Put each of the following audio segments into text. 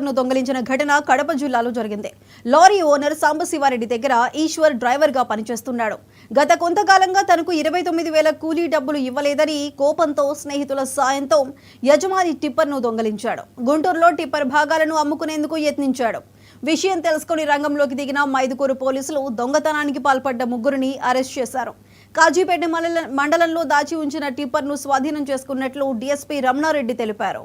టిప్పర్ను దొంగిలించిన ఘటన కడప జిల్లాలో జరిగింది. లారీ ఓనర్ సాంబశివారెడ్డి దగ్గర ఈశ్వర్ డ్రైవర్గా పనిచేస్తున్నాడు. గత కొంతకాలంగా తనకు 29,000 కూలీ డబ్బులు ఇవ్వలేదని కోపంతో స్నేహితుల సాయంతో యజమాని టిప్పర్ను దొంగిలించాడు. గుంటూరులో టిప్పర్ భాగాలను అమ్ముకునేందుకు యత్నించాడు. విషయం తెలుసుకుని రంగంలోకి దిగిన మైదుకూరు పోలీసులు దొంగతనానికి పాల్పడ్డ ముగ్గురిని అరెస్ట్ చేశారు. కాజీపేట మండలంలో దాచి ఉంచిన టిప్పర్ను స్వాధీనం చేసుకున్నట్లు డీఎస్పీ రమణారెడ్డి తెలిపారు.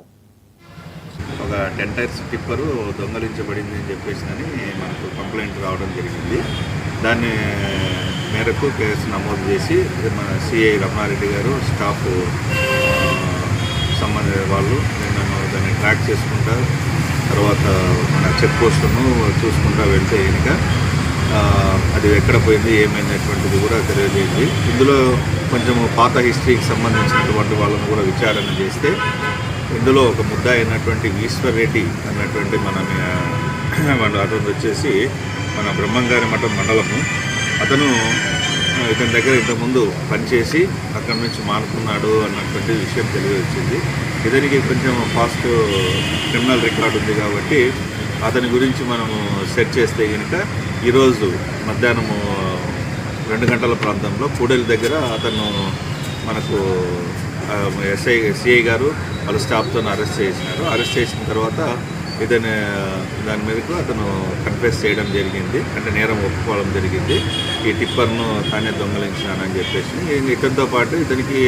ఒక 10 టైర్స్ టిప్పరు దొంగలించబడింది అని చెప్పేసి మనకు కంప్లైంట్ రావడం జరిగింది. దాన్ని మేరకు కేసు నమోదు చేసి మన సిఐ రమణారెడ్డి గారు స్టాఫ్ సంబంధించిన వాళ్ళు దాన్ని ట్రాక్ చేసుకుంటా తర్వాత మన చెక్ పోస్టును చూసుకుంటా వెళ్తే కనుక అది ఎక్కడ పోయింది ఏమైనటువంటిది కూడా తెలియజేయండి. ఇందులో కొంచెం పాత హిస్టరీకి సంబంధించినటువంటి వాళ్ళను కూడా విచారణ చేస్తే ఇందులో ఒక ముద్ద అయినటువంటి ఈశ్వర్ రెడ్డి అన్నటువంటి అతను వచ్చేసి మన బ్రహ్మంగారి మఠం మండలము. అతను ఇతని దగ్గర ఇంతకుముందు పనిచేసి అక్కడి నుంచి మానుకున్నాడు అన్నటువంటి విషయం తెలియవచ్చింది. ఇతనికి కొంచెం ఫాస్ట్ క్రిమినల్ రికార్డు ఉంది కాబట్టి అతని గురించి మనము సెర్చ్ చేస్తే కనుక ఈరోజు మధ్యాహ్నము 2 గంటల ప్రాంతంలో పూడేలు దగ్గర అతను మనకు సిఐ గారు వాళ్ళ స్టాఫ్తో అరెస్ట్ చేసినారు. అరెస్ట్ చేసిన తర్వాత ఇతని దాని మీదకు అతను కన్ఫెస్ చేయడం జరిగింది, అంటే నేరం ఒప్పుకోవడం జరిగింది. ఈ టిప్పర్ను తానే దొంగలించినానని చెప్పేసి ఇతనితో పాటు ఇతనికి